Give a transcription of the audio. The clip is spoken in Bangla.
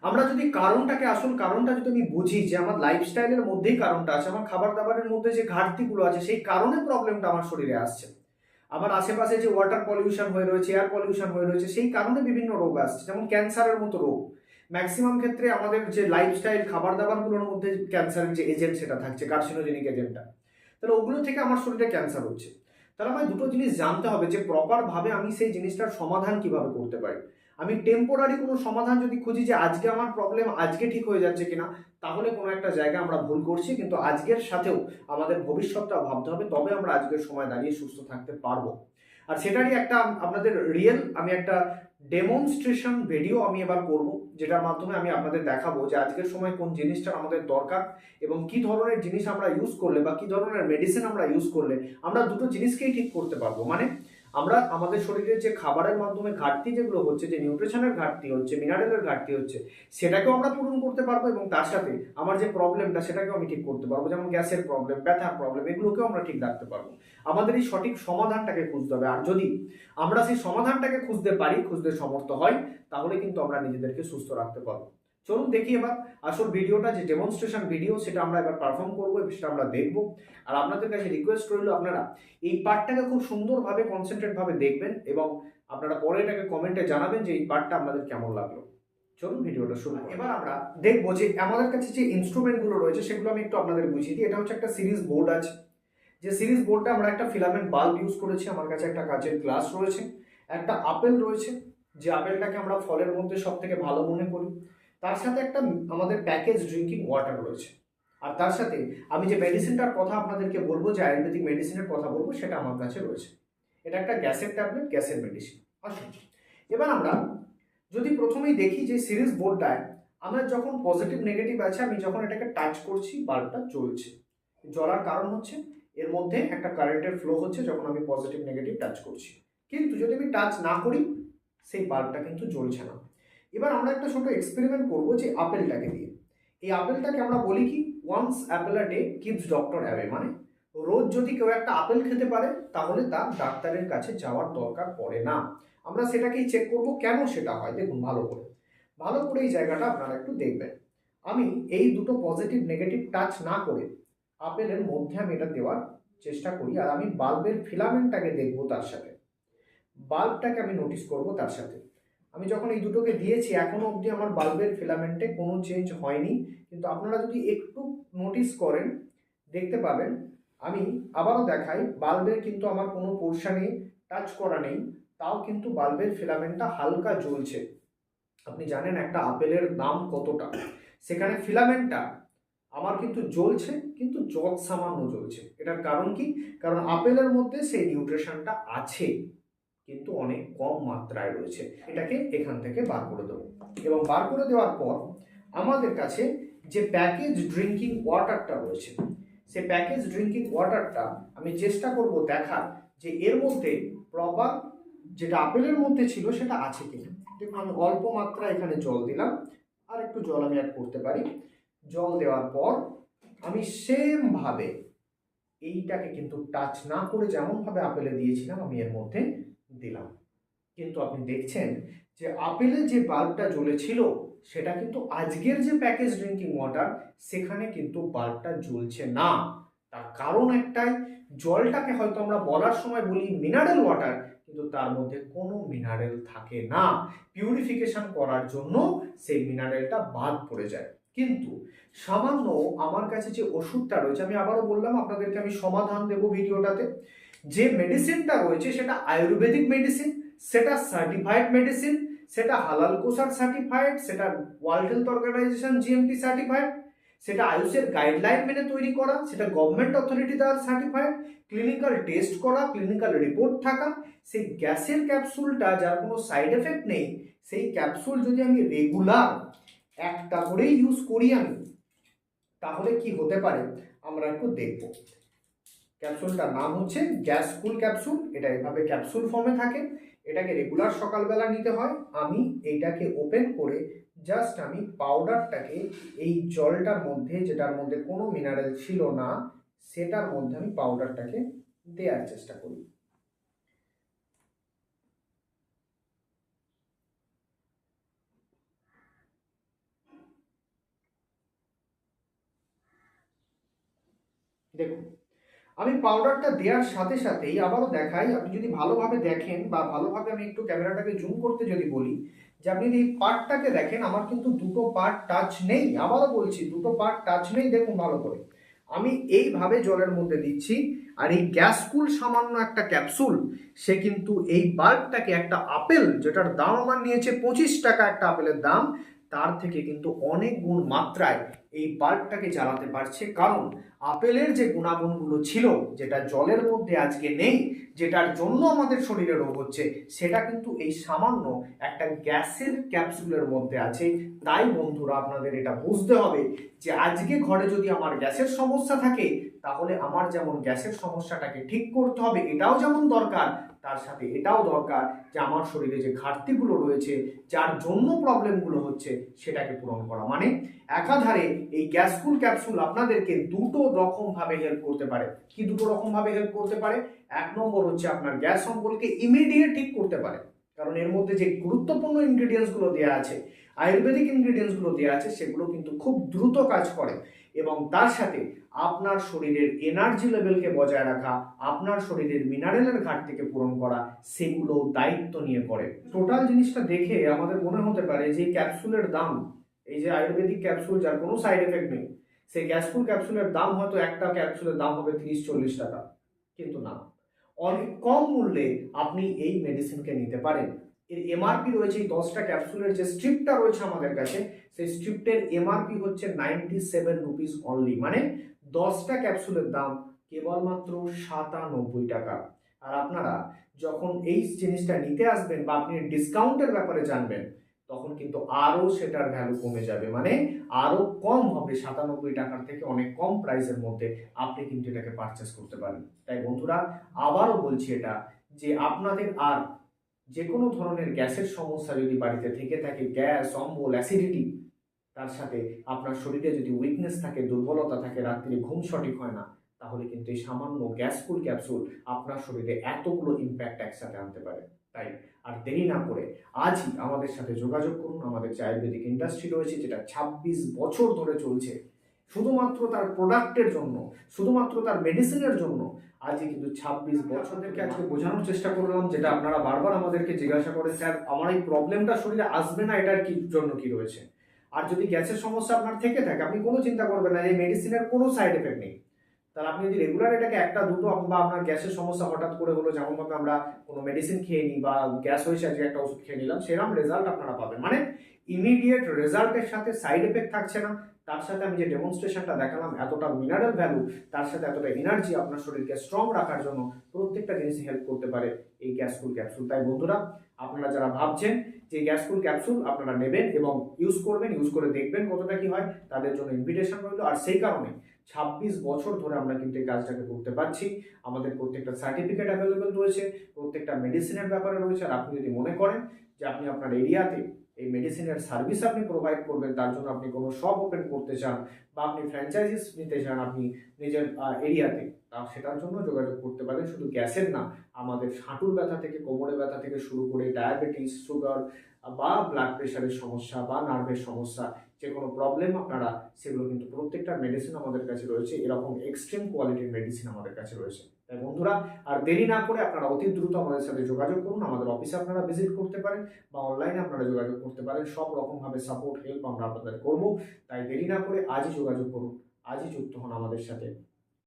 আমরা যদি কারণটাকে, আসল কারণটা যদি আমি বুঝি যে আমার লাইফস্টাইলের মধ্যেই কারণটা আছে, আমার খাবার দাবারের মধ্যে যে ঘাটতিগুলো আছে সেই কারণে প্রবলেমটা আমার শরীরে আসছে, আমার আশেপাশে যে ওয়াটার পলিউশন হয়ে রয়েছে, এয়ার পলিউশন হয়ে রয়েছে, সেই কারণে বিভিন্ন রোগ আসছে, যেমন ক্যান্সারের মতো রোগ। ম্যাক্সিমাম ক্ষেত্রে আমাদের যে লাইফস্টাইল, খাবার দাবারগুলোর মধ্যে ক্যান্সারের যে এজেন্ট সেটা থাকছে, কার্সিনোজেনিক এজেন্টটা, তাহলে ওগুলো থেকে আমার শরীরে ক্যান্সার হচ্ছে। তাহলে আমায় দুটো জিনিস জানতে হবে যে প্রপারভাবে আমি সেই জিনিসটার সমাধান কিভাবে করতে পারি। আমি টেম্পোরারি কোনো সমাধান যদি খুঁজি যে আজকে আমার প্রবলেম আজকে ঠিক হয়ে যাচ্ছে কিনা, তাহলে কোনো একটা জায়গায় আমরা ভুল করছি। কিন্তু আজকের সাথেও আমাদের ভবিষ্যৎটা ভাবতে হবে, তবে আমরা আজকের সময় দাঁড়িয়ে সুস্থ থাকতে পারবো। আর সেটারই একটা আপনাদের রিয়েল আমি একটা ডেমনস্ট্রেশন ভিডিও আমি এবার করব, যেটার মাধ্যমে আমি আপনাদের দেখাবো যে আজকের সময় কোন জিনিসটা আমাদের দরকার এবং কি ধরনের জিনিস আমরা ইউজ করলে বা কি ধরনের মেডিসিন আমরা ইউজ করলে আমরা দুটো জিনিসকেই ঠিক করতে পারবো। মানে আমরা আমাদের শরীরের যে খাবারের মাধ্যমে ঘাটতি যেগুলো হচ্ছে, যে নিউট্রিশনের ঘাটতি হচ্ছে, মিনারেলের ঘাটতি হচ্ছে, সেটাকেও আমরা পূরণ করতে পারবো এবং তার সাথে আমার যে প্রবলেমটা সেটাকেও আমি ঠিক করতে পারবো, যেমন গ্যাসের প্রবলেম, ব্যথার প্রবলেম, এগুলোকেও আমরা ঠিক রাখতে পারবো। আমাদের এই সঠিক সমাধানটাকে খুঁজতে হবে। আর যদি আমরা সেই সমাধানটাকে খুঁজতে পারি, খুঁজতে সমর্থ হয়, তাহলে কিন্তু আমরা নিজেদেরকে সুস্থ রাখতে পারবো। চলুন দেখি এবার আসল ভিডিওটা, যে ডেমনস্ট্রেশন ভিডিও, সেটা আমরা এবার পারফর্ম করবো, সেটা আমরা দেখবো। আর আপনাদের কাছে রিকোয়েস্ট রইল, আপনারা এই পার্টটাকে খুব সুন্দরভাবে কনসেন্ট্রেট ভাবে দেখবেন এবং আপনারা পরে এটাকে কমেন্টে জানাবেন যে এই পার্টটা আপনাদের কেমন লাগলো। চলুন ভিডিওটা শুরু করি। এবার আমরা দেখবো যে আমাদের কাছে যে ইনস্ট্রুমেন্টগুলো রয়েছে সেগুলো আমি একটু আপনাদের বুঝিয়ে দিই। এটা হচ্ছে একটা সিরিজ বোর্ড আছে, যে সিরিজ বোর্ডটা আমরা একটা ফিলামেন্ট বাল্ব ইউজ করেছি। আমার কাছে একটা কাচের গ্লাস রয়েছে, একটা আপেল রয়েছে, যে আপেলটাকে আমরা ফলের মধ্যে সব থেকে ভালো মনে করি। তার সাথে একটা আমাদের প্যাকেজ ড্রিঙ্কিং ওয়াটার রয়েছে। আর তার সাথে আমি যে মেডিসিনটার কথা আপনাদেরকে বলবো, যে আয়ুর্বেদিক মেডিসিনের কথা বলবো, সেটা আমার কাছে রয়েছে। এটা একটা গ্যাসের ট্যাবলেট, গ্যাসের মেডিসিন। আসুন এবার আমরা যদি প্রথমেই দেখি যে সিরিজ বোর্ডটায় আমার যখন পজিটিভ নেগেটিভ আছে, আমি যখন এটাকে টাচ করছি বাল্বটা জ্বলছে। জ্বলার কারণ হচ্ছে এর মধ্যে একটা কারেন্টের ফ্লো হচ্ছে যখন আমি পজিটিভ নেগেটিভ টাচ করছি। কিন্তু যদি আমি টাচ না করি, সেই বাল্বটা কিন্তু জ্বলছে না। এবার আমরা একটা ছোট এক্সপেরিমেন্ট করবো, যে আপেলটাকে দিয়ে। এই আপেলটাকে আমরা বলি কি, once apple a day keeps doctor away, মানে রোজ যদি কেউ একটা আপেল খেতে পারে তাহলে তার ডাক্তারের কাছে যাওয়ার দরকার পড়ে না। আমরা সেটাকেই চেক করব কেন সেটা হয়। দেখুন ভালো করে এই জায়গাটা আপনারা একটু দেখবেন। আমি এই দুটো পজিটিভ নেগেটিভ টাচ না করে আপেলের মধ্যে আমি এটা দেওয়ার চেষ্টা করি, আর আমি বাল্বের ফিলামেন্টটাকে দেখবো, তার সাথে বাল্বটাকে আমি নোটিস করব তার সাথে। আমি যখন এই দুটোকে দিয়েছি, এখনো অবধি আমার বাল্বের ফিলামেন্টে কোনো চেঞ্জ হয়নি। কিন্তু আপনারা যদি একটু নোটিস করেন, দেখতে পাবেন। আমি আবারও দেখাই, বাল্বের কিন্তু আমার কোনো পোর্শনে টাচ করা নেই, তাও কিন্তু বাল্বের ফিলামেন্টটা হালকা জ্বলছে। আপনি জানেন একটা আপেলের দাম কতটা, সেখানে ফিলামেন্টটা আমার কিন্তু জ্বলছে, কিন্তু যৎ সামান্য জ্বলছে। এটার কারণ কি? কারণ আপেলের মধ্যে সেই নিউট্রিশনটা আছে, কিন্তু অনেক কম মাত্রায় রয়েছে। এটাকে এখান থেকে বার করে দেবো, এবং বার করে দেওয়ার পর আমাদের কাছে যে প্যাকেজ ড্রিঙ্কিং ওয়াটারটা রয়েছে, সে প্যাকেজ ড্রিঙ্কিং ওয়াটারটা আমি চেষ্টা করব দেখার যে এর মধ্যে প্রপার যেটা আপেলের মধ্যে ছিল সেটা আছে কিনা। দেখুন আমি অল্প মাত্রায় এখানে জল দিলাম, আর একটু জল আমি অ্যাড করতে পারি। জল দেওয়ার পর আমি সেম ভাবে এইটাকে কিন্তু টাচ না করে যেমনভাবে আপেলে দিয়েছিলাম আমি এর মধ্যে দিলাম। কিন্তু আপনি দেখছেন যে আপেলে যে বাল্বটা জ্বলেছিল সেটা কিন্তু আজকের যে প্যাকেজ ড্রিঙ্কিং ওয়াটার, সেখানে কিন্তু বাল্বটা জ্বলছে না। তার কারণ একটাই, জলটাকে হয়তো আমরা বলার সময় বলি মিনারেল ওয়াটার, কিন্তু তার মধ্যে কোনো মিনারেল থাকে না। পিউরিফিকেশন করার জন্য সেই মিনারেলটা বাদ পড়ে যায়। কিন্তু সামান্য আমার কাছে যে ওষুধটা রয়েছে, আমি আবারও বললাম আপনাদেরকে আমি সমাধান দেব ভিডিওটাতে, যে মেডিসিনটা রয়েছে সেটা আয়ুর্বেদিক মেডিসিন, সেটা সার্টিফাইড মেডিসিন, সেটা হালাল কোসার সার্টিফাইড, সেটা world health organisation GMP certified, সেটা আয়ুষের গাইডলাইন মেনে তৈরি করা, সেটা গভর্নমেন্ট অথরিটি দ্বারা সার্টিফাইড, ক্লিনিক্যাল টেস্ট করা, ক্লিনিক্যাল রিপোর্ট থাকা। সেই গ্যাসের ক্যাপসুলটা যার কোনো সাইড এফেক্ট নেই, সেই ক্যাপসুল যদি আমি রেগুলার একটা করেই ইউজ করি আমি, তাহলে কি হতে পারে আমরা একটু দেখব। ক্যাপসুলটার নাম হচ্ছে গ্যাসফুল ক্যাপসুল। এটা এভাবে ক্যাপসুল ফর্মে থাকে, এটাকে রেগুলার সকালবেলা নিতে হয়। আমি এইটাকে ওপেন করে জাস্ট আমি পাউডারটাকে এই জলটার মধ্যে, যেটার মধ্যে কোনো মিনারেল ছিল না, সেটার মধ্যে আমি পাউডারটাকে দেওয়ার চেষ্টা করি। দেখুন, আমি পাউডারটা দেওয়ার সাথে সাথেই আবারও দেখাই, আপনি যদি ভালোভাবে দেখেন বা ভালোভাবে আমি একটু ক্যামেরাটাকে জুম করতে যদি বলি, যে আপনি যদি এই পার্টটাকে দেখেন, আমার কিন্তু দুটো পার্ট টাচ নেই। আবারও বলছি, দুটো পার্ট টাচ নেই, দেখুন ভালো করে। আমি এইভাবে জলের মধ্যে দিচ্ছি, আর এই গ্যাসকুল সামান্য একটা ক্যাপসুল, সে কিন্তু এই বাল্বটাকে, একটা আপেল যেটার দাম আমার নিয়েছে 25 টাকা একটা আপেলের দাম, তার থেকে কিন্তু অনেক গুণ মাত্রায় এই বাল্বটাকে জ্বালাতে পারছে। কারণ আপেলের যে গুণাগুণগুলো ছিল, যেটা জলের মধ্যে আজকে নেই, যেটার জন্য আমাদের শরীরে রোগ হচ্ছে, সেটা কিন্তু এই সামান্য একটা গ্যাসের ক্যাপসুলের মধ্যে আছে। তাই বন্ধুরা, আপনাদের এটা বুঝতে হবে যে আজকে ঘরে যদি আমার গ্যাসের সমস্যা থাকে, তাহলে আমার যেমন গ্যাসের সমস্যাটাকে ঠিক করতে হবে, এটাও যেমন দরকার, তার সাথে এটাও দরকার যে আমার শরীরে যে ঘাটতিগুলো রয়েছে, যার জন্য প্রবলেমগুলো হচ্ছে, সেটাকে পূরণ করা। মানে একাধারে এই গ্যাসকুল ক্যাপসুল আপনাদেরকে দুটো রকম ভাবে হেল্প করতে পারে। কি দুটো রকম ভাবে হেল্প করতে পারে? এক নম্বর হচ্ছে আপনার গ্যাস অম্বলকে ইমিডিয়েট ঠিক করতে পারে, কারণ এর মধ্যে যে গুরুত্বপূর্ণ ইনগ্রেডিয়েন্টস গুলো দেওয়া আছে, আয়ুর্বেদিক ইনগ্রেডিয়েন্টস গুলো দেওয়া আছে, সেগুলো কিন্তু খুব দ্রুত কাজ করে। এবং তার সাথে আপনার শরীরের এনার্জি লেভেলকে বজায় রাখা, আপনার শরীরের মিনারেলের ঘাটতিকে পূরণ করা, সেগুলো দায়িত্ব নিয়ে করে। টোটাল জিনিসটা দেখে আমাদের মনে হতে পারে যে ক্যাপসুলের দাম, এই যে আয়ুর্বেদিক ক্যাপসুল যার কোনো সাইড এফেক্ট নেই, সেই গ্যাসফুল ক্যাপসুলের দাম হয়তো একটা ক্যাপসুলের দাম হবে 30-40 টাকা, কিন্তু না, অনেক কম মূল্যে আপনি এই মেডিসিনকে নিতে পারেন। এর এমআরপি রয়েছে, এই 10টা ক্যাপসুলের যে স্ট্রিপটা রয়েছে আমাদের কাছে, সেই স্ট্রিপটের এমআরপি হচ্ছে 97 রুপিস অনলি। মানে 10টা ক্যাপসুলের দাম কেবলমাত্র 97 টাকা। আর আপনারা যখন এই জিনিসটা নিতে আসবেন বা আপনি ডিসকাউন্টের ব্যাপারে জানবেন, তখন কিন্তু আরও সেটার ভ্যালু কমে যাবে, মানে আরও কম হবে। 97 টাকার থেকে অনেক কম প্রাইসের মধ্যে আপনি কিন্তু এটাকে পারচেস করতে পারেন। তাই বন্ধুরা, আবারও বলছি এটা, যে আপনাদের আর যে কোনো ধরনের গ্যাসের সমস্যা যদি বাড়িতে থেকে থাকে, গ্যাস, অম্বল, অ্যাসিডিটি, তার সাথে আপনার শরীরে যদি উইকনেস থাকে, দুর্বলতা থাকে, রাত্রে ঘুম সঠিক হয় না, তাহলে কিন্তু এই সামান্য গ্যাসফুল ক্যাপসুল আপনার শরীরে এতগুলো ইম্প্যাক্ট একসাথে আনতে পারে। তাই আর দেরি না করে আজই আমাদের সাথে যোগাযোগ করুন। আমাদের যে আয়ুর্বেদিক ইন্ডাস্ট্রি রয়েছে, যেটা 26 বছর ধরে চলছে, শুধুমাত্র তার প্রোডাক্টের জন্য, শুধুমাত্র তার মেডিসিনের জন্য, আজকে কিন্তু 26 বছরদেরকে আজকে বোঝানোর চেষ্টা করলাম, যেটা আপনারা বারবার আমাদেরকে জিজ্ঞাসা করেন, স্যার আমার এই প্রবলেমটা শরীরে আসবে না, এটার কি জন্য কি রয়েছে? আর যদি গ্যাসের সমস্যা আপনার থেকে থাকে, আপনি কোনো চিন্তা করবেন না, এই মেডিসিনের কোনো সাইড এফেক্ট নেই। তাহলে আপনি যদি রেগুলার এটাকে একটা দুটো, বা আপনার গ্যাসের সমস্যা হঠাৎ করে হলো, যেমনভাবে আমরা কোনো মেডিসিন খেয়ে নিই বা গ্যাস হয়েছে আজকে একটা ওষুধ খেয়ে নিলাম, সেরকম রেজাল্ট আপনারা পাবেন। মানে ইমিডিয়েট রেজাল্টের সাথে সাইড এফেক্ট থাকছে না, তার সাথে আমি যে ডেমনস্ট্রেশনটা দেখালাম, এতটা মিনারেল ভ্যালু, তার সাথে এতটা এনার্জি আপনার শরীরকে স্ট্রং রাখার জন্য প্রত্যেকটা জিনিস হেল্প করতে পারে এই গ্যাসফুল ক্যাপসুল। তাই বন্ধুরা, আপনারা যারা ভাবছেন যে গ্যাসফুল ক্যাপসুল আপনারা নেবেন এবং ইউজ করবেন, ইউজ করে দেখবেন কতটা কি হয়, তাদের জন্য ইনভিটেশন রইল। আর সেই কারণে 26 বছর ধরে আমরা কিন্তু এই কাজটাকে করতে পারছি। আমাদের প্রত্যেকটা সার্টিফিকেট অ্যাভেলেবেল রয়েছে, প্রত্যেকটা মেডিসিনের ব্যাপারে রয়েছে। আর আপনি যদি মনে করেন যে আপনি আপনার এরিয়াতে এই মেডিসিনের সার্ভিস আপনি প্রোভাইড করবেন, তার জন্য আপনি কোনো শপ ওপেন করতে চান বা আপনি ফ্র্যাঞ্চাইজিস নিতে চান আপনি নিজের এরিয়াতে, তা সেটার জন্য যোগাযোগ করতে পারেন। শুধু গ্যাসের না, আমাদের হাঁটুর ব্যথা থেকে, কোমরে ব্যথা থেকে শুরু করে ডায়াবেটিস, সুগার বা ব্লাড প্রেশারের সমস্যা বা নার্ভের সমস্যা, যে কোনো প্রবলেম আপনারা, সেগুলো কিন্তু প্রত্যেকটা মেডিসিন আমাদের কাছে রয়েছে। এরকম এক্সট্রিম কোয়ালিটির মেডিসিন আমাদের কাছে রয়েছে। তাই বন্ধুরা, আর দেরি না করে আপনারা অতি দ্রুত আমাদের সাথে যোগাযোগ করুন। আমাদের অফিসে আপনারা ভিজিট করতে পারেন বা অনলাইনে আপনারা যোগাযোগ করতে পারেন। সব রকমভাবে সাপোর্ট, হেল্প আমরা আপনাদের করবো। তাই দেরি না করে আজই যোগাযোগ করুন, আজই যুক্ত হন আমাদের সাথে।